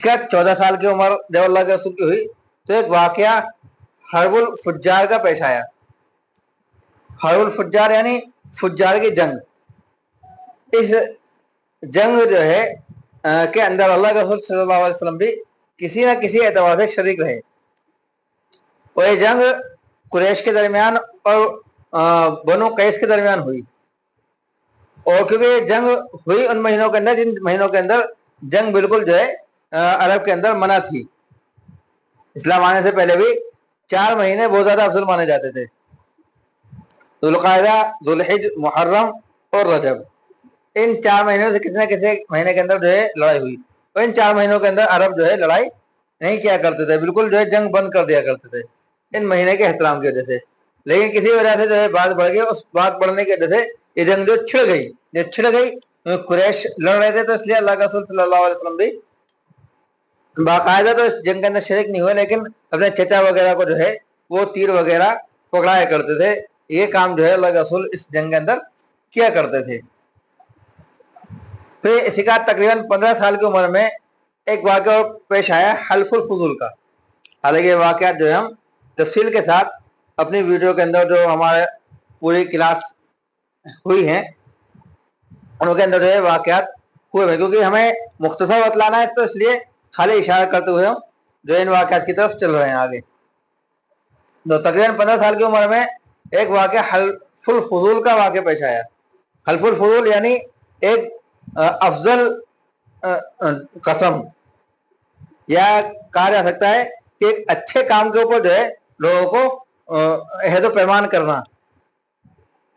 क्या 14 साल की उम्र जब अल्लाह के रसूल की हुई तो एक वाकया हर्बुल फुज्जार का पेश आया। हर्बुल फुज्जार यानी फुज्जार की जंग। इस जंग जो है के अंदर अल्लाह के रसूल सल्लल्लाहु अलैहि वसल्लम भी किसी न किसी एतबार से शरीक रहे। और ये जंग कुरैश के दरमियान और बनो कैस के दरमियान हुई। और क्योंकि ये जंग हुई उन महीनों के अंदर जिन महीनों के अंदर जंग बिल्कुल जो है अरब के अंदर मना थी। इस्लाम आने से पहले भी 4 महीने बहुत ज्यादा अफजल माने जाते थे, जुल्क़ाइदा, जुल्हिज, मुहर्रम और रजब। इन 4 महीनों से किसी न किसी महीने के अंदर जो है लड़ाई हुई। और इन 4 महीनों के अंदर अरब जो है लड़ाई नहीं किया करते थे, बिल्कुल जो है जंग बंद कर दिया करते थे इन महीने के एहतराम की वजह से। लेकिन किसी वजह से जो है बात बढ़ गई, उस बात बढ़ने की वजह से ये जंग जो छिड़ गई कुरैश लड़ रहे थे, तो इसलिए अल्लाह के रसूल सल्लल्लाहु अलैहि वसल्लम भी बाकायदा तो इस जंग के अंदर शरीक नहीं हुए, लेकिन अपने चचा वगैरह को जो है वो तीर वगैरह पकड़ाया करते थे। ये काम जो है अल्लाह के रसूल इस जंग के अंदर किया करते थे। फिर इसी का तकरीबन 15 साल की उम्र में एक वाक़या पेश आया हल्फुल फुजूल का। हालांकि ये वाक़यात जो है हम तफसील के साथ अपनी वीडियो के अंदर जो हमारे पूरी क्लास हुई है उनके अंदर जो है वाक़यात हुए हैं, क्योंकि हमें मुख्तसर बतलाना है, तो इसलिए खाली इशारा करते हुए हम जो इन वाक़यात की तरफ चल रहे हैं आगे। तो तकरीबन 15 साल की उम्र में एक वाक़या हल्फुल फुजूल का वाक़या पेश आया। हल्फुल फुजूल यानी एक अफजल कसम, या कहा जा सकता है कि एक अच्छे काम के ऊपर जो है लोगों को अहद पैमान करना,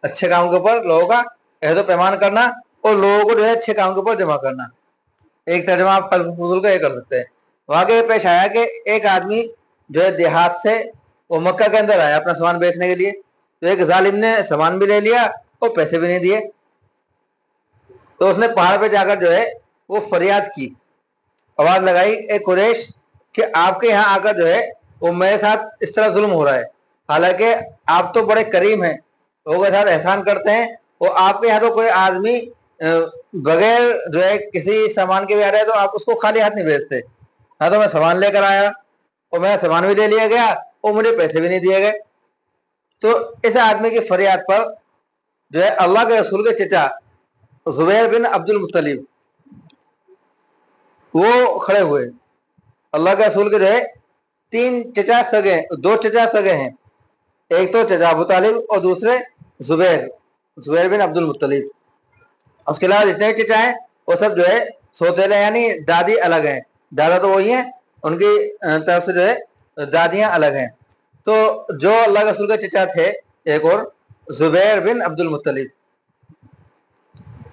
अच्छे काम के ऊपर लोगों का अहद पैमान करना और लोगों को जो है अच्छे काम के ऊपर जमा करना। एक तर्जुमा आप हल्फुल फुजूल का ये कर सकते हैं। वाक़या पेश आया कि एक आदमी जो है देहात से वो मक्का के अंदर आया अपना सामान बेचने के लिए, तो एक जालिम ने सामान भी ले लिया और पैसे भी नहीं दिए। तो उसने पहाड़ पे जाकर जो है वो फरियाद की, आवाज लगाई, ए कुरैश कि आपके यहाँ आकर जो है वो मेरे साथ इस तरह जुल्म हो रहा है, हालांकि आप तो बड़े करीम हैं, लोगों के साथ एहसान करते हैं, और आपके यहाँ तो कोई आदमी बगैर जो है किसी सामान के भी आ रहा है तो आप उसको खाली हाथ नहीं भेजते। हाँ, तो मैं सामान लेकर आया और मेरा सामान भी ले लिया गया और मुझे पैसे भी नहीं दिए गए। तो इस आदमी की फरियाद पर जो है अल्लाह के रसूल के चचा जुबैर बिन अब्दुल मुत्तलिब वो खड़े हुए। अल्लाह के रसूल के जो है 2 चचा सगे हैं, एक तो चचा अबू तालिब और दूसरे जुबैर बिन अब्दुल मुत्तलिब। उसके अलावा जितने भी चचा हैं वो सब जो है सौतेले यानी दादी अलग हैं, दादा तो वही हैं, उनकी तरफ से जो है दादियां अलग हैं। तो जो अल्लाह के रसूल के चचा थे एक और जुबैर बिन अब्दुल मुत्तलिब,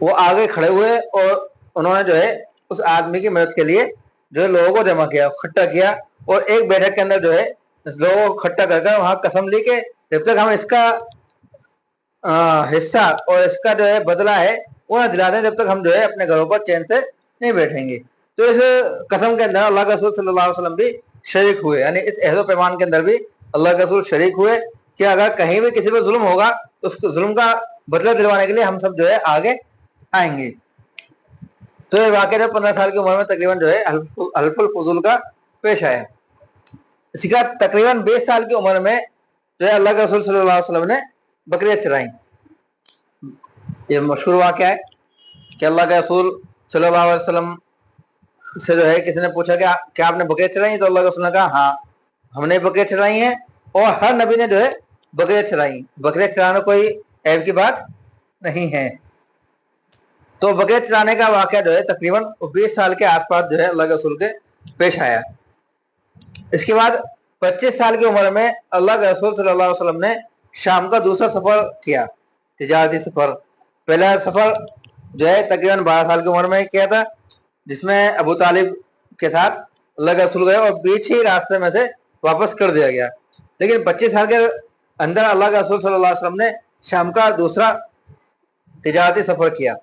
वो आगे खड़े हुए और उन्होंने जो है उस आदमी की मदद के लिए जो है लोगों को जमा किया, इकट्ठा किया, और एक बैठक के अंदर जो है लोगों को इकट्ठा कर वहां कसम ली कि जब तक हम इसका हिस्सा और इसका जो है बदला है वो ना दिला दें, जब तक हम जो है अपने घरों पर चैन से नहीं बैठेंगे। तो इस कसम के अंदर अल्लाह के रसूल सल्लल्लाहु अलैहि वसल्लम भी शरीक हुए, यानी इस अहद पैमान के अंदर भी अल्लाह के रसूल शरीक हुए कि अगर कहीं भी किसी पर जुल्म होगा तो उस जुल्म का बदला दिलवाने के लिए हम सब जो है आगे आएंगे। तो ये वाक़या 15 साल की उम्र में तकरीबन जो है हल्फुल फुजूल का पेश आया। इसी का तकरीबन 20 साल की उम्र में जो है अल्लाह के रसूल सल्लल्लाहु अलैहि वसल्लम ने बकरियां चराई। ये मशहूर वाक़या है कि अल्लाह के रसूल सल्लल्लाहु अलैहि वसल्लम से जो है किसी ने पूछा कि क्या आपने बकरियां चराई? तो अल्लाह के रसूल ने कहा हाँ, हमने बकरियां चराई हैं, और हर नबी ने जो है बकरियां चराई। बकरियां चराना कोई ऐब की बात नहीं है। तो बकरियां चराने का वाक़या जो है तकरीबन 20 साल के आसपास जो है अल्लाह के रसूल के पेश आया। इसके बाद 25 साल की उम्र में अल्लाह के रसूल सल्लल्लाहु अलैहि वसल्लम ने शाम का दूसरा सफर किया, तिजारती सफर। पहला सफर जो है तकरीबन 12 साल की उम्र में किया था, जिसमें अबू तालिब के साथ अल्लाह के रसूल गए और बीच ही रास्ते में से वापस कर दिया गया। लेकिन 25 साल के अंदर अल्लाह के रसूल सल्लल्लाहु अलैहि वसल्लम ने शाम का दूसरा तिजारती सफर किया,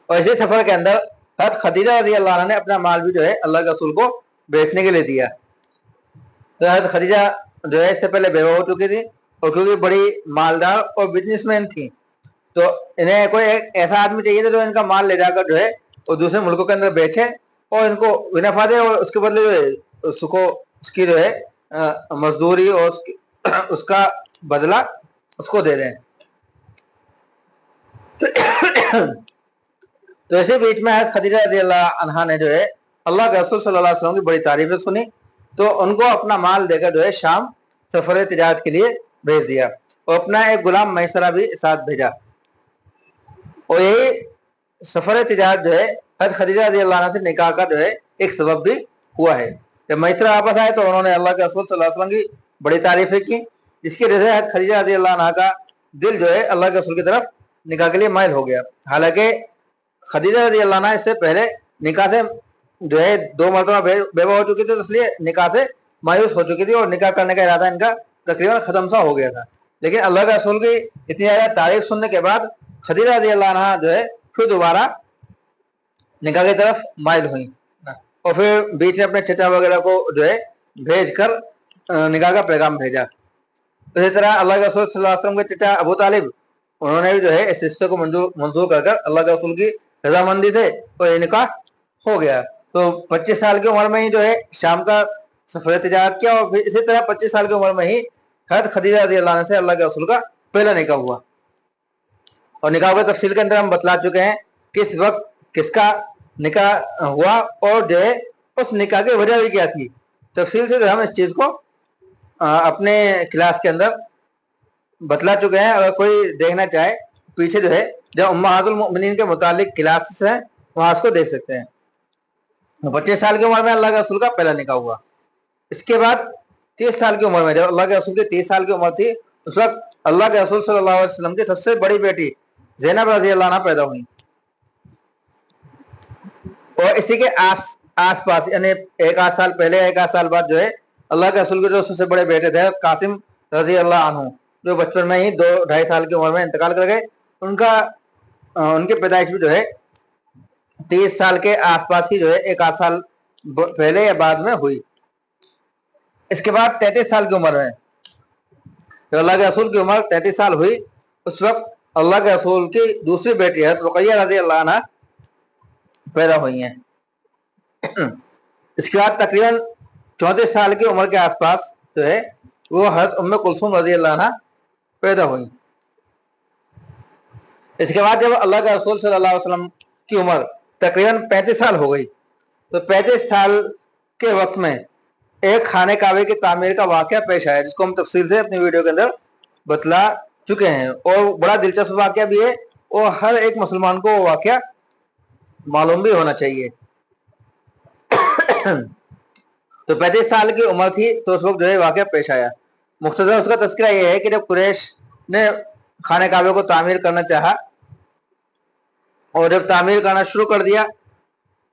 और इसी सफर के अंदर हज़रत खदीजा रज़ी अल्लाह अन्हा ने अपना माल भी जो है अल्लाह के रसूल को बेचने के लिए दिया। तो हज़रत खदीजा जो है इससे पहले बेवा हो चुकी थी और क्योंकि बड़ी मालदार और बिजनेसमैन थी, तो इन्हें कोई एक ऐसा आदमी चाहिए था जो इनका माल ले जाकर जो है वो दूसरे मुल्कों के अंदर बेचे और इनको मुनाफा दे और उसके बदले जो है उसको उसकी जो है मजदूरी और उसका बदला उसको दे दें। तो इसी बीच में खदीजा रज़ियल्लाहु अन्हा ने जो है अल्लाह के रसूल सल्लल्लाहु अलैहि वसल्लम की बड़ी तारीफें सुनी, तो उनको अपना माल देकर जो है शाम सफर तिजारत के लिए भेज दिया और अपना एक गुलाम मैसरा भी साथ भेजा। और यही सफर तिजारत जो है हज़रत खदीजा रज़ियल्लाहु अन्हा से निकाह का जो है एक सबब भी हुआ है। जब मैसरा वापस आए तो उन्होंने अल्लाह के रसूल सल्लल्लाहु अलैहि वसल्लम की बड़ी तारीफें की, जिसकी वजह से हज़रत खदीजा रज़ियल्लाहु अन्हा का दिल जो है अल्लाह के रसूल की तरफ निकाह के लिए माइल हो गया। हालांकि खदीजा रज़ियल्लाहु अन्हा इससे पहले निकाह से जो है 2 मरतबा बेवा हो चुकी थी, तो इसलिए निकाह से मायूस हो चुकी थी और निकाह करने का इरादा इनका तकरीबन खत्म सा हो गया था। लेकिन अल्लाह के रसूल की इतनी ज़्यादा तारीफ सुनने के बाद खदीजा रज़ियल्लाहु अन्हा जो है फिर दोबारा निकाह की तरफ माइल हुई और फिर बीच में अपने चचा वगैरह को जो है भेज कर निकाह का पैगाम भेजा। इसी तरह अल्लाह के रसूल सल्लल्लाहु अलैहि वसल्लम के चचा अबू तालिब, उन्होंने भी जो है इस रिश्ते को मंजूर कर अल्लाह के रसूल की रजामंदी से और ये निकाह हो गया। तो 25 साल की उम्र में ही जो है शाम का सफर तिजारत किया और फिर इसी तरह 25 साल की उम्र में ही हज़रत खदीजा रज़ियल्लाहु अन्हा से अल्लाह के रसूल का पहला निकाह हुआ। और निकाह की तफसील के अंदर हम बतला चुके हैं किस वक्त किसका निकाह हुआ और जो है उस निकाह की वजह भी क्या थी। तफसील से जो हम इस चीज़ को अपने क्लास के अंदर बतला चुके हैं। अगर कोई देखना चाहे पीछे जो है जब उम्महातुल मोमिनीन के मुतालिक क्लासेस हैं वहाँ उसको देख सकते हैं। 25 साल की उम्र में अल्लाह के रसूल का पहला निकाह हुआ। इसके बाद 30 साल की उम्र में, जब अल्लाह के रसूल की 30 साल की उम्र थी, उस वक्त अल्लाह के रसूल सल्लल्लाहु अलैहि वसल्लम की सबसे बड़ी बेटी ज़ैनब रज़ियल्लाहु अन्हा पैदा हुई। और इसी के आस पास यानी एक आध साल पहले एक आध साल बाद जो है अल्लाह के रसूल के जो सबसे बड़े बेटे थे कासिम रज़ियल्लाहु अन्हु, जो बचपन में ही 2-2.5 साल की उम्र में इंतकाल कर गए, उनकी पैदाइश भी जो है 30 साल के आसपास ही जो है एक आध साल पहले या बाद में हुई। इसके बाद 33 साल की उम्र में जब अल्लाह के रसूल की उम्र 33 साल हुई, उस वक्त अल्लाह के रसूल की दूसरी बेटी है रुक़ैया रज़ियल्लाहु अन्हा पैदा हुई हैं। इसके बाद तकरीबन 34 साल की उम्र के आसपास जो है वो हज़रत उम्मे कुलसूम रज़ियल्लाहु अन्हा पैदा हुई। इसके बाद जब अल्लाह के रसूल सल्लल्लाहु अलैहि वसल्लम की उम्र तकरीबन 35 साल हो गई, तो 35 साल के वक्त में एक खाने काबे की तामीर का वाक़या पेश आया, जिसको हम तफसील से अपनी वीडियो के अंदर बतला चुके हैं और बड़ा दिलचस्प वाक़या भी है और हर एक मुसलमान को वो वाक़या मालूम भी होना चाहिए। तो 35 साल की उम्र थी तो उस वक्त जो है वाक़या पेश आया। मुख्तसर उसका तज़किरा ये है कि जब कुरैश ने खाने काबे को तामीर करना चाहा और जब तामीर करना शुरू कर दिया,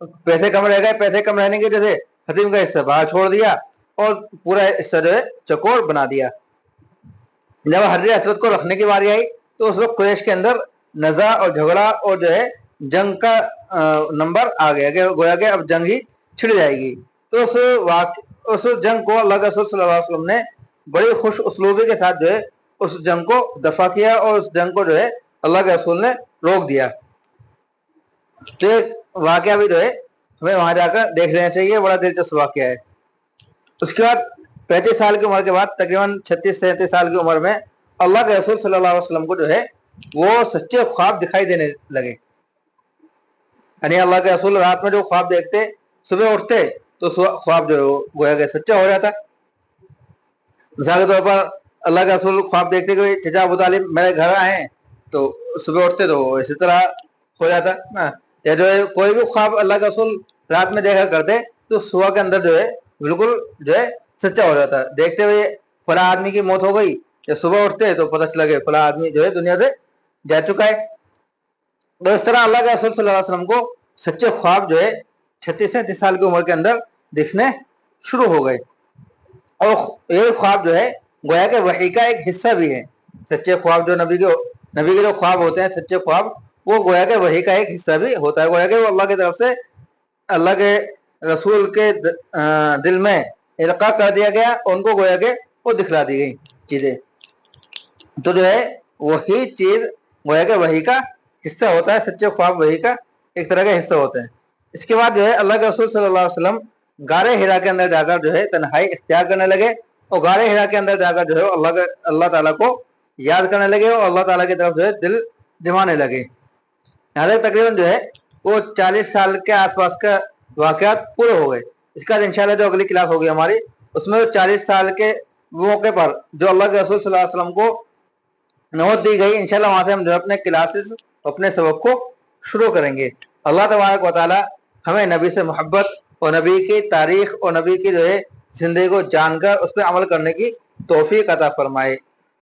पैसे कम रह गए, पैसे कम रहने की वजह से हतीम का हिस्सा बाहर छोड़ दिया और पूरा हिस्सा जो है चकोर बना दिया। जब हजर असवद को रखने की बारी आई तो उस वक्त कुरैश के अंदर नज़ा और झगड़ा और जो है जंग का नंबर आ गया कि गोया कि अब जंग ही छिड़ जाएगी। तो उस जंग को अल्लाह के रसूल सल्लल्लाहु अलैहि वसल्लम ने बड़ी खुश उसलूबी के साथ जो है उस जंग को दफा किया और उस जंग को जो है अल्लाह के रसूल ने रोक दिया। तो एक वाक़या भी जो है हमें वहां जाकर देख लेना चाहिए, बड़ा दिलचस्प वाक़या है। उसके बाद 35 साल की उम्र के बाद तकरीबन 36-37 साल की उम्र में अल्लाह के रसूल सल्लल्लाहु अलैहि वसल्लम को जो है वो सच्चे ख्वाब दिखाई देने लगे। यानी अल्लाह के रसूल रात में जो ख्वाब देखते, सुबह उठते तो ख्वाब जो गोया कि सच्चा हो जाता। मिसाल के तौर पर अल्लाह के रसूल ख्वाब देखते कि चचा अबू तालिब मेरे घर आए, तो सुबह उठते तो इसी तरह हो जाता ना। या जो है कोई भी ख्वाब अल्लाह के रसूल रात में देखा करते तो सुबह के अंदर जो है बिल्कुल जो है सच्चा हो जाता। देखते हुए फला आदमी की मौत हो गई, या सुबह उठते तो पता चला कि फला आदमी जो है दुनिया से जा चुका है। तो इस तरह अल्लाह के रसूल सल्लल्लाहु अलैहि वसल्लम को सच्चे ख्वाब जो है 36-37 साल की उम्र के अंदर दिखने शुरू हो गए और ये ख्वाब जो है गोया के वही का एक हिस्सा भी है। सच्चे ख्वाब जो नबी के जो ख्वाब होते हैं सच्चे ख्वाब, वो गोया के वही का एक हिस्सा भी होता है। गोया के वो अल्लाह की तरफ से अल्लाह के रसूल के दिल में इल्का कर दिया गया, उनको गोया के वो दिखला दी गई चीजें। तो जो है वही चीज गोया के वही का हिस्सा होता है। सच्चे ख्वाब वही का एक तरह का हिस्सा होते हैं। اس کے بعد جو ہے اللہ کے رسول صلی اللہ علیہ وسلم غار ہرا کے اندر جا کر جو ہے تنہائی اختیار کرنے لگے، اور غار ہرا کے اندر جا کر جو ہے اللہ تعالیٰ کو یاد کرنے لگے، اور اللہ تعالیٰ کی طرف جو ہے دل جمانے لگے۔ یہاں تک تقریباً جو ہے وہ 40 سال کے آس پاس کا واقعات پورے ہو گئے۔ اس کا انشاءاللہ جو اگلی کلاس ہوگی ہماری، اس میں 40 سال کے موقع پر جو اللہ کے رسول صلی اللہ علیہ وسلم کو نوت دی گئی، انشاءاللہ وہاں سے ہم جو ہے اپنے کلاسز اپنے سبق کو شروع کریں گے۔ اللہ تبارک و تعالی ہمیں نبی سے محبت اور نبی کی تاریخ اور نبی کی جو ہے زندگی کو جان کر اس پہ عمل کرنے کی توفیق عطا فرمائے۔